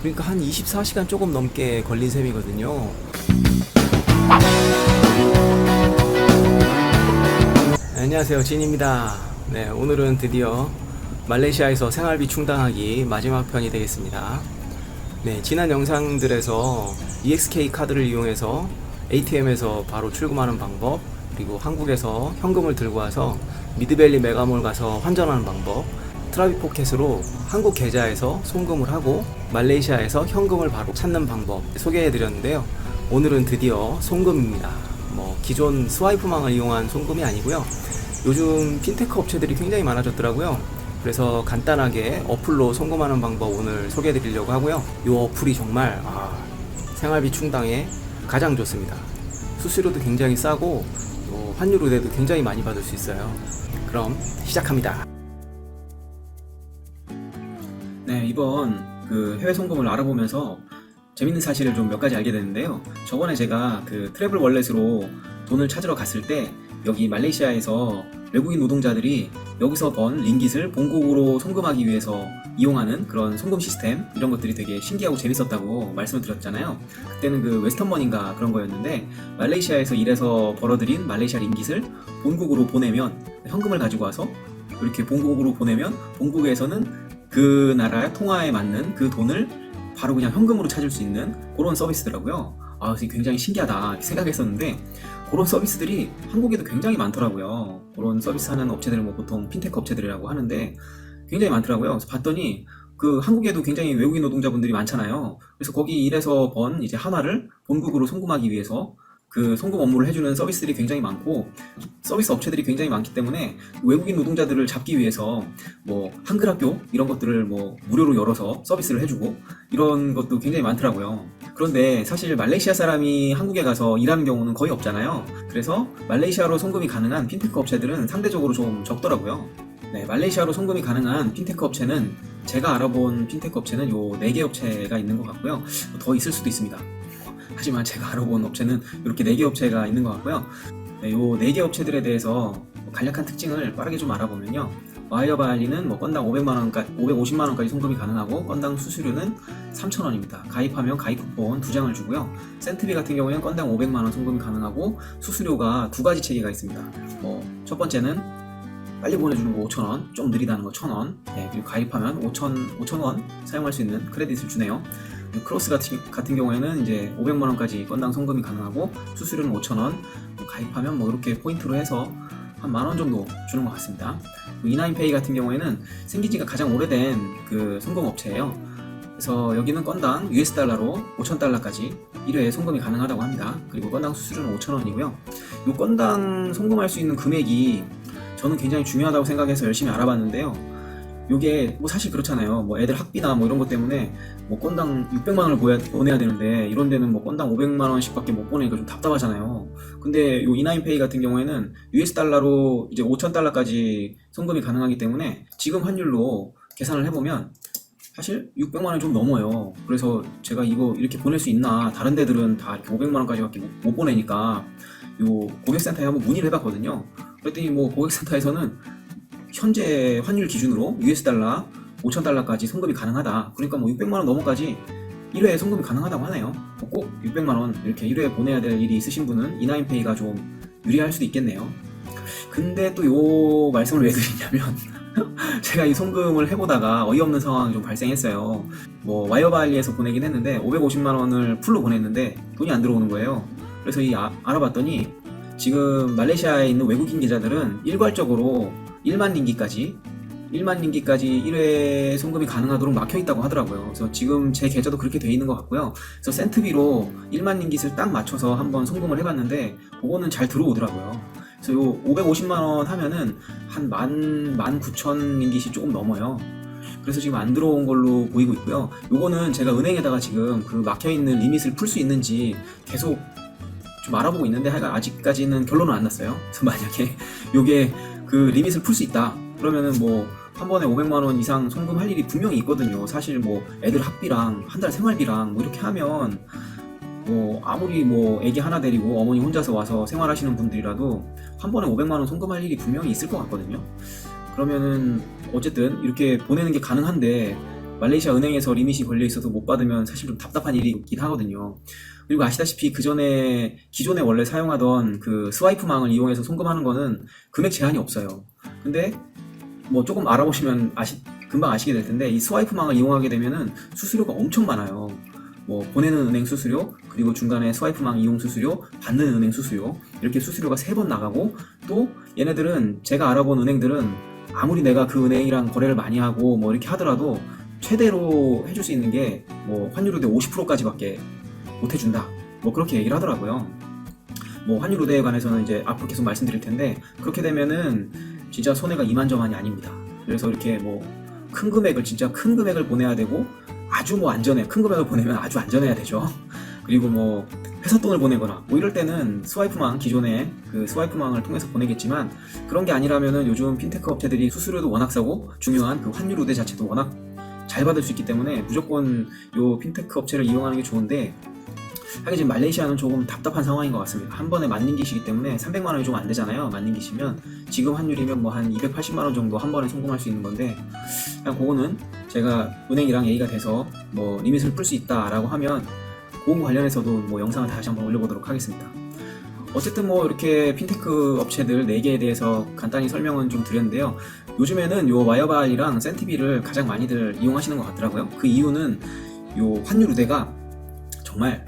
그러니까 한 24시간 조금 넘게 걸린 셈이거든요. 안녕하세요, 진입니다. 네, 오늘은 드디어 말레이시아에서 생활비 충당하기 마지막 편이 되겠습니다. 네, 지난 영상들에서 EXK 카드를 이용해서 ATM에서 바로 출금하는 방법, 그리고 한국에서 현금을 들고 와서 미드밸리 메가몰 가서 환전하는 방법, 트라비포켓으로 한국 계좌에서 송금을 하고 말레이시아에서 현금을 바로 찾는 방법 소개해드렸는데요. 오늘은 드디어 송금입니다. 기존 스와이프망을 이용한 송금이 아니고요. 요즘 핀테크 업체들이 굉장히 많아졌더라고요. 그래서 간단하게 어플로 송금하는 방법 오늘 소개해드리려고 하고요. 이 어플이 정말 생활비 충당에 가장 좋습니다. 수수료도 굉장히 싸고 또 환율 우대도 굉장히 많이 받을 수 있어요. 그럼 시작합니다. 네, 이번 해외 송금을 알아보면서 재밌는 사실을 좀 몇 가지 알게 됐는데요. 저번에 제가 트래블 월렛으로 돈을 찾으러 갔을 때 여기 말레이시아에서 외국인 노동자들이 여기서 번 링깃을 본국으로 송금하기 위해서 이용하는 그런 송금 시스템, 이런 것들이 되게 신기하고 재밌었다고 말씀을 드렸잖아요. 그때는 웨스턴머니인가 그런 거였는데, 말레이시아에서 일해서 벌어들인 말레이시아 링깃을 본국으로 보내면, 현금을 가지고 와서 이렇게 본국으로 보내면 본국에서는 그 나라 통화에 맞는 그 돈을 바로 그냥 현금으로 찾을 수 있는 그런 서비스더라고요. 굉장히 신기하다 이렇게 생각했었는데, 그런 서비스들이 한국에도 굉장히 많더라고요. 그런 서비스 하는 업체들은 보통 핀테크 업체들이라고 하는데 굉장히 많더라고요. 그래서 봤더니 한국에도 굉장히 외국인 노동자분들이 많잖아요. 그래서 거기 일해서 번 이제 한화를 본국으로 송금하기 위해서 송금 업무를 해주는 서비스들이 굉장히 많고, 서비스 업체들이 굉장히 많기 때문에 외국인 노동자들을 잡기 위해서 한글 학교 이런 것들을 무료로 열어서 서비스를 해주고 이런 것도 굉장히 많더라고요. 그런데 사실 말레이시아 사람이 한국에 가서 일하는 경우는 거의 없잖아요. 그래서 말레이시아로 송금이 가능한 핀테크 업체들은 상대적으로 좀 적더라고요. 네, 말레이시아로 송금이 가능한 핀테크 업체는, 제가 알아본 핀테크 업체는 요 4개 업체가 있는 것 같고요. 더 있을 수도 있습니다. 하지만 제가 알아본 업체는 이렇게 4개 업체가 있는 것 같고요. 네, 요 4개 업체들에 대해서 간략한 특징을 빠르게 좀 알아보면요. 와이어바알리는 건당 550만원까지 송금이 가능하고, 건당 수수료는 3,000원입니다. 가입하면 가입 쿠폰 2장을 주고요. 센트비 같은 경우에는 건당 500만원 송금이 가능하고, 수수료가 2가지 체계가 있습니다. 첫 번째는 빨리 보내주는 거 5,000원, 좀 느리다는 거 1,000원, 네, 그리고 가입하면 5,000원 사용할 수 있는 크레딧을 주네요. 크로스 같은 경우에는 이제 500만원까지 건당 송금이 가능하고, 수수료는 5,000원, 가입하면 이렇게 포인트로 해서 한 만원 정도 주는 것 같습니다. 이나인페이 같은 경우에는 생긴 지가 가장 오래된 송금 업체예요. 그래서 여기는 건당 US 달러로 5,000달러까지 1회에 송금이 가능하다고 합니다. 그리고 건당 수수료는 5,000원이고요. 이 건당 송금할 수 있는 금액이 저는 굉장히 중요하다고 생각해서 열심히 알아봤는데요. 요게 사실 그렇잖아요. 애들 학비나 이런 것 때문에 건당 600만원을 보내야 되는데, 이런 데는 건당 500만원씩 밖에 못 보내니까 좀 답답하잖아요. 근데 요 이나인페이 같은 경우에는 US 달러로 이제 5,000달러까지 송금이 가능하기 때문에 지금 환율로 계산을 해보면 사실 600만원이 좀 넘어요. 그래서 제가 이거 이렇게 보낼 수 있나, 다른 데들은 다 이렇게 500만원까지 밖에 못 보내니까 요 고객센터에 한번 문의를 해봤거든요. 그랬더니 고객센터에서는 현재 환율 기준으로 US 달러 5,000달러까지 송금이 가능하다. 그러니까 600만원 넘어까지 1회에 송금이 가능하다고 하네요. 꼭 600만원 이렇게 1회에 보내야 될 일이 있으신 분은 이나인페이가 좀 유리할 수도 있겠네요. 근데 또 요 말씀을 왜 드리냐면 제가 이 송금을 해보다가 어이없는 상황이 좀 발생했어요. 와이어바알리에서 보내긴 했는데 550만원을 풀로 보냈는데 돈이 안 들어오는 거예요. 그래서 알아봤더니 지금 말레이시아에 있는 외국인 계좌들은 일괄적으로 1만 링깃까지 1회 송금이 가능하도록 막혀있다고 하더라고요. 그래서 지금 제 계좌도 그렇게 돼 있는 것 같고요. 그래서 센트비로 1만 링깃을 딱 맞춰서 한번 송금을 해봤는데 그거는 잘 들어오더라고요. 그래서 요 550만원 하면은 한 19,000 링깃이 조금 넘어요. 그래서 지금 안 들어온 걸로 보이고 있고요. 요거는 제가 은행에다가 지금 막혀있는 리밋을 풀 수 있는지 계속 좀 알아보고 있는데, 하여간 아직까지는 결론은 안 났어요. 그래서 만약에 요게 리밋을 풀 수 있다 그러면은 한 번에 500만원 이상 송금할 일이 분명히 있거든요. 사실 애들 학비랑 한 달 생활비랑 이렇게 하면 아무리 애기 하나 데리고 어머니 혼자서 와서 생활하시는 분들이라도 한 번에 500만원 송금할 일이 분명히 있을 것 같거든요. 그러면은 어쨌든 이렇게 보내는 게 가능한데 말레이시아 은행에서 리밋이 걸려 있어서 못 받으면 사실 좀 답답한 일이긴 하거든요. 그리고 아시다시피 기존에 원래 사용하던 그 스와이프망을 이용해서 송금하는 거는 금액 제한이 없어요. 근데 뭐 조금 알아보시면 금방 아시게 될 텐데, 이 스와이프망을 이용하게 되면은 수수료가 엄청 많아요. 뭐 보내는 은행 수수료, 그리고 중간에 스와이프망 이용 수수료, 받는 은행 수수료, 이렇게 수수료가 3번 나가고, 또 얘네들은, 제가 알아본 은행들은 아무리 내가 그 은행이랑 거래를 많이 하고 뭐 이렇게 하더라도 최대로 해줄 수 있는 게 뭐 환율 우대 50%까지밖에 못 해준다, 뭐 그렇게 얘기를 하더라고요. 뭐 환율 우대에 관해서는 이제 앞으로 계속 말씀드릴 텐데, 그렇게 되면은 진짜 손해가 이만저만이 아닙니다. 그래서 이렇게 뭐 진짜 큰 금액을 보내야 되고, 아주 뭐 큰 금액을 보내면 아주 안전해야 되죠. 그리고 뭐 회사 돈을 보내거나 뭐 이럴 때는 기존에 그 스와이프망을 통해서 보내겠지만, 그런 게 아니라면은 요즘 핀테크 업체들이 수수료도 워낙 싸고 중요한 그 환율 우대 자체도 워낙 잘 받을 수 있기 때문에 무조건 요 핀테크 업체를 이용하는 게 좋은데, 하긴 지금 말레이시아는 조금 답답한 상황인 것 같습니다. 한 번에 만링기시기 때문에 300만 원이 좀 안 되잖아요. 만링기시면 지금 환율이면 뭐 한 280만 원 정도 한 번에 송금할 수 있는 건데, 그냥 그거는 제가 은행이랑 얘기가 돼서 뭐 리밋을 풀 수 있다라고 하면 그거 관련해서도 뭐 영상을 다시 한번 올려보도록 하겠습니다. 어쨌든 뭐 이렇게 핀테크 업체들 4개에 대해서 간단히 설명은 좀 드렸는데요. 요즘에는 요 와이어발이랑 센티비를 가장 많이들 이용하시는 것 같더라고요. 그 이유는 요 환율 우대가 정말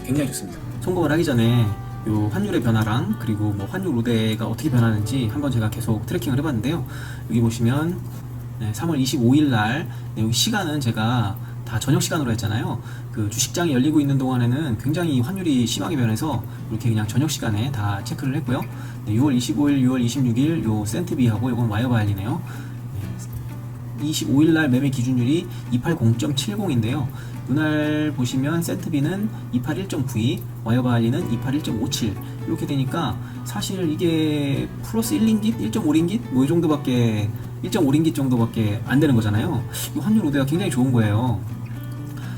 굉장히 좋습니다. 송금을 하기 전에 요 환율의 변화랑, 그리고 뭐 환율 우대가 어떻게 변하는지 한번 제가 계속 트래킹을 해봤는데요. 여기 보시면 3월 25일 날, 여기 시간은 제가 다 저녁 시간으로 했잖아요. 그 주식장이 열리고 있는 동안에는 굉장히 환율이 심하게 변해서 이렇게 그냥 저녁 시간에 다 체크를 했고요. 6월 25일, 6월 26일 요 센트비하고 요건 와이어바일이네요. 25일 날 매매 기준율이 280.70인데요. 이날 보시면 센트비는 281.92, 와이어바일리는 281.57 이렇게 되니까 사실 이게 플러스 1링깃, 1.5링깃 뭐 이 정도밖에, 1.5링깃 정도밖에 안 되는 거잖아요. 이 환율 우대가 굉장히 좋은 거예요.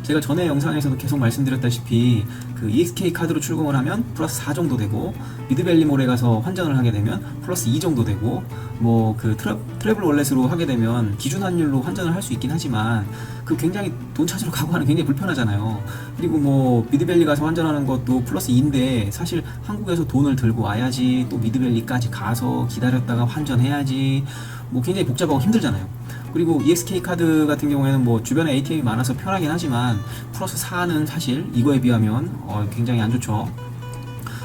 제가 전에 영상에서도 계속 말씀드렸다시피 그 EXK 카드로 출금을 하면 플러스 4 정도 되고, 미드밸리몰에 가서 환전을 하게 되면 플러스 2 정도 되고, 뭐 그 트래블 월렛으로 하게 되면 기준 환율로 환전을 할 수 있긴 하지만 그 굉장히 돈 찾으러 가고 하는 굉장히 불편하잖아요. 그리고 뭐 미드밸리 가서 환전하는 것도 플러스 2인데 사실 한국에서 돈을 들고 와야지, 또 미드밸리까지 가서 기다렸다가 환전해야지, 뭐 굉장히 복잡하고 힘들잖아요. 그리고 EXK 카드 같은 경우에는 뭐 주변에 ATM이 많아서 편하긴 하지만 플러스 4는 사실 이거에 비하면 굉장히 안 좋죠.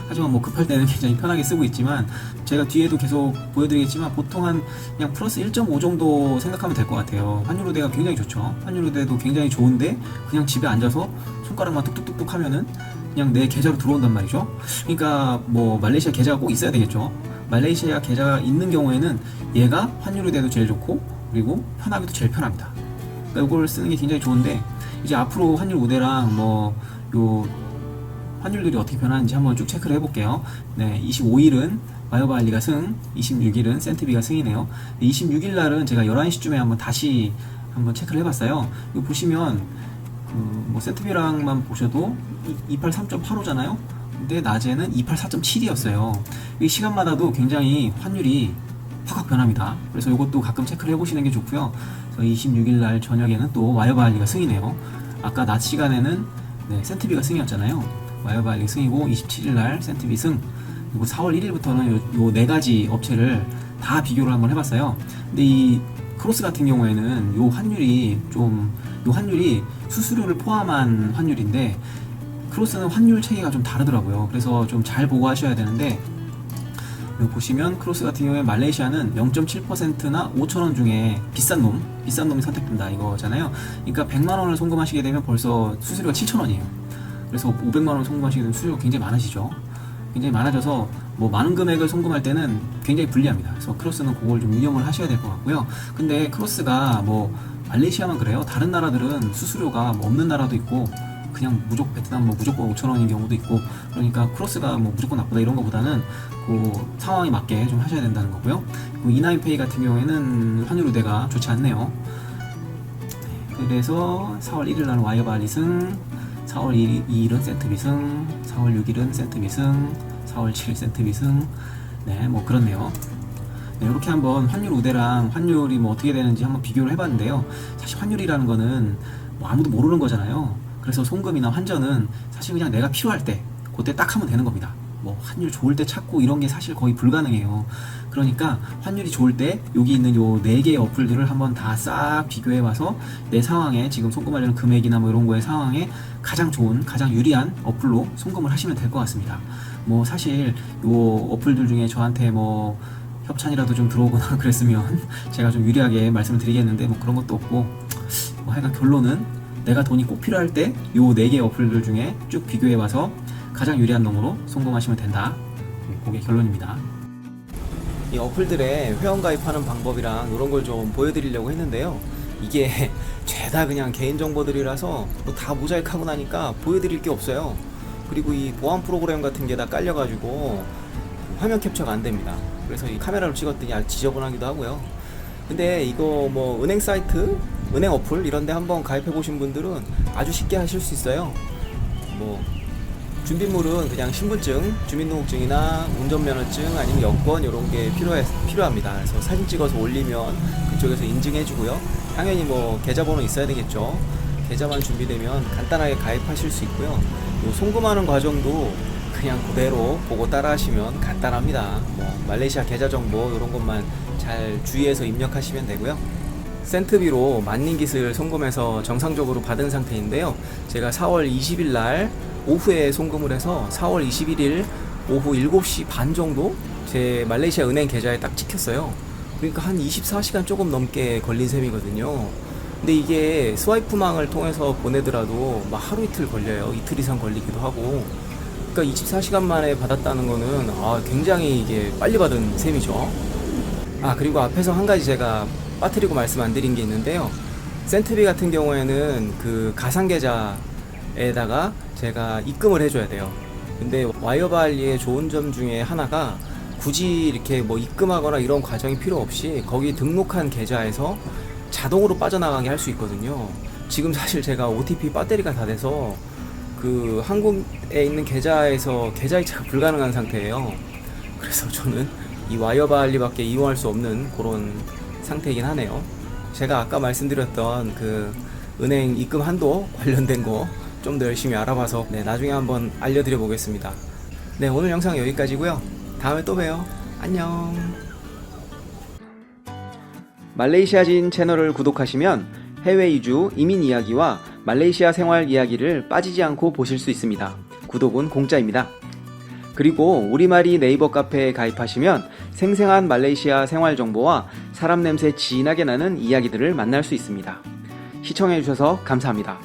하지만 뭐 급할 때는 굉장히 편하게 쓰고 있지만, 제가 뒤에도 계속 보여드리겠지만 보통 한 그냥 플러스 1.5 정도 생각하면 될 것 같아요. 환율 우대가 굉장히 좋죠. 환율 우대도 굉장히 좋은데 그냥 집에 앉아서 손가락만 뚝뚝뚝뚝 하면은 그냥 내 계좌로 들어온단 말이죠. 그러니까 뭐 말레이시아 계좌가 꼭 있어야 되겠죠. 말레이시아 계좌가 있는 경우에는 얘가 환율 우대도 제일 좋고, 그리고 편하기도 제일 편합니다. 그러니까 이걸 쓰는 게 굉장히 좋은데, 이제 앞으로 환율 우대랑 뭐 요 환율들이 어떻게 변하는지 한번 쭉 체크를 해볼게요. 25일은 와이어바일리가 승, 26일은 센트비가 승이네요. 26일 날은 제가 11시쯤에 다시 한번 체크를 해봤어요. 이거 보시면 뭐 센트비랑만 보셔도 283.85잖아요. 근데 낮에는 284.7이었어요. 이 시간마다도 굉장히 환율이 확 변합니다. 그래서 이것도 가끔 체크를 해보시는 게 좋고요. 26일 날 저녁에는 또 와이어바일리가 승이네요. 아까 낮 시간에는 센트비가 승이었잖아요. 와이어바일리 승이고, 27일 날 센트비 승, 그리고 4월 1일부터는 요 4가지 업체를 다 비교를 한번 해봤어요. 근데 이 크로스 같은 경우에는 요 환율이 수수료를 포함한 환율인데, 크로스는 환율 체계가 좀 다르더라고요. 그래서 좀 잘 보고 하셔야 되는데, 여기 보시면 크로스 같은 경우에 말레이시아는 0.7%나 5,000원 중에 비싼 놈이 선택된다 이거잖아요. 그러니까 100만원을 송금하시게 되면 벌써 수수료가 7,000원이에요. 그래서 500만원 송금하시게 되면 수수료가 굉장히 많아지죠. 굉장히 많아져서 뭐 많은 금액을 송금할 때는 굉장히 불리합니다. 그래서 크로스는 그걸 좀 유념을 하셔야 될 것 같고요. 근데 크로스가 뭐 말레이시아만 그래요? 다른 나라들은 수수료가 뭐 없는 나라도 있고, 그냥 베트남 뭐 무조건 5,000원인 경우도 있고, 그러니까 크로스가 뭐 무조건 나쁘다 이런 거보다는 그 상황에 맞게 좀 하셔야 된다는 거고요. 그리고 이나이페이 같은 경우에는 환율 우대가 좋지 않네요. 그래서 4월 1일 날은 와이어바일리 승, 4월 2일은 센트비 승, 4월 6일은 센트비 승, 4월 7일 센트비 승, 뭐 그렇네요. 네, 이렇게 한번 환율 우대랑 환율이 뭐 어떻게 되는지 한번 비교를 해봤는데요. 사실 환율이라는 거는 뭐 아무도 모르는 거잖아요. 그래서 송금이나 환전은 사실 그냥 내가 필요할 때 그때 딱 하면 되는 겁니다. 뭐 환율 좋을 때 찾고 이런 게 사실 거의 불가능해요. 그러니까 환율이 좋을 때 여기 있는 요 4개의 어플들을 한번 다 싹 비교해 봐서 내 상황에 지금 송금하려는 금액이나 뭐 이런 거의 상황에 가장 좋은, 가장 유리한 어플로 송금을 하시면 될 것 같습니다. 뭐 사실 요 어플들 중에 저한테 뭐 협찬이라도 좀 들어오거나 그랬으면 제가 좀 유리하게 말씀을 드리겠는데 뭐 그런 것도 없고, 뭐 하여간 결론은 내가 돈이 꼭 필요할 때 요 4개 어플들 중에 쭉 비교해 봐서 가장 유리한 놈으로 송금하시면 된다. 그게 결론입니다. 이 어플들의 회원가입하는 방법이랑 이런 걸 좀 보여드리려고 했는데요. 이게 죄다 그냥 개인정보들이라서 뭐 다 모자이크하고 나니까 보여드릴 게 없어요. 그리고 이 보안 프로그램 같은 게 다 깔려가지고 화면 캡처가 안 됩니다. 그래서 이 카메라로 찍었더니 아주 지저분하기도 하고요. 근데 이거 뭐 은행 사이트, 은행 어플 이런 데 한번 가입해 보신 분들은 아주 쉽게 하실 수 있어요. 뭐 준비물은 그냥 신분증, 주민등록증이나 운전면허증 아니면 여권 이런 게 필요합니다. 그래서 사진 찍어서 올리면 그쪽에서 인증해주고요. 당연히 뭐 계좌번호 있어야 되겠죠. 계좌만 준비되면 간단하게 가입하실 수 있고요. 요 송금하는 과정도 그냥 그대로 보고 따라하시면 간단합니다. 뭐 말레이시아 계좌 정보 이런 것만 잘 주의해서 입력하시면 되고요. 센트비로 만링깃을 송금해서 정상적으로 받은 상태인데요. 제가 4월 20일 날 오후에 송금을 해서 4월 21일 오후 7시 반 정도 제 말레이시아 은행 계좌에 딱 찍혔어요. 그러니까 한 24시간 조금 넘게 걸린 셈이거든요. 근데 이게 스와이프망을 통해서 보내더라도 막 하루 이틀 걸려요. 이틀 이상 걸리기도 하고. 그러니까 24시간 만에 받았다는 거는 굉장히 이게 빨리 받은 셈이죠. 그리고 앞에서 한 가지 제가 빠뜨리고 말씀 안 드린 게 있는데요. 센트비 같은 경우에는 그 가상 계좌에다가 제가 입금을 해줘야 돼요. 근데 와이어발리의 좋은 점 중에 하나가 굳이 이렇게 뭐 입금하거나 이런 과정이 필요 없이 거기 등록한 계좌에서 자동으로 빠져나가게 할 수 있거든요. 지금 사실 제가 OTP 배터리가 다 돼서 그 한국에 있는 계좌에서 계좌 이체가 불가능한 상태예요. 그래서 저는 이 와이어발리밖에 이용할 수 없는 그런 상태이긴 하네요. 제가 아까 말씀드렸던 그 은행 입금 한도 관련된 거 좀 더 열심히 알아봐서 나중에 한번 알려드려 보겠습니다. 오늘 영상 여기까지고요. 다음에 또 봬요. 안녕. 말레이시아진 채널을 구독하시면 해외 이주 이민 이야기와 말레이시아 생활 이야기를 빠지지 않고 보실 수 있습니다. 구독은 공짜입니다. 그리고 우리말이 네이버 카페에 가입하시면 생생한 말레이시아 생활 정보와 사람 냄새 진하게 나는 이야기들을 만날 수 있습니다. 시청해주셔서 감사합니다.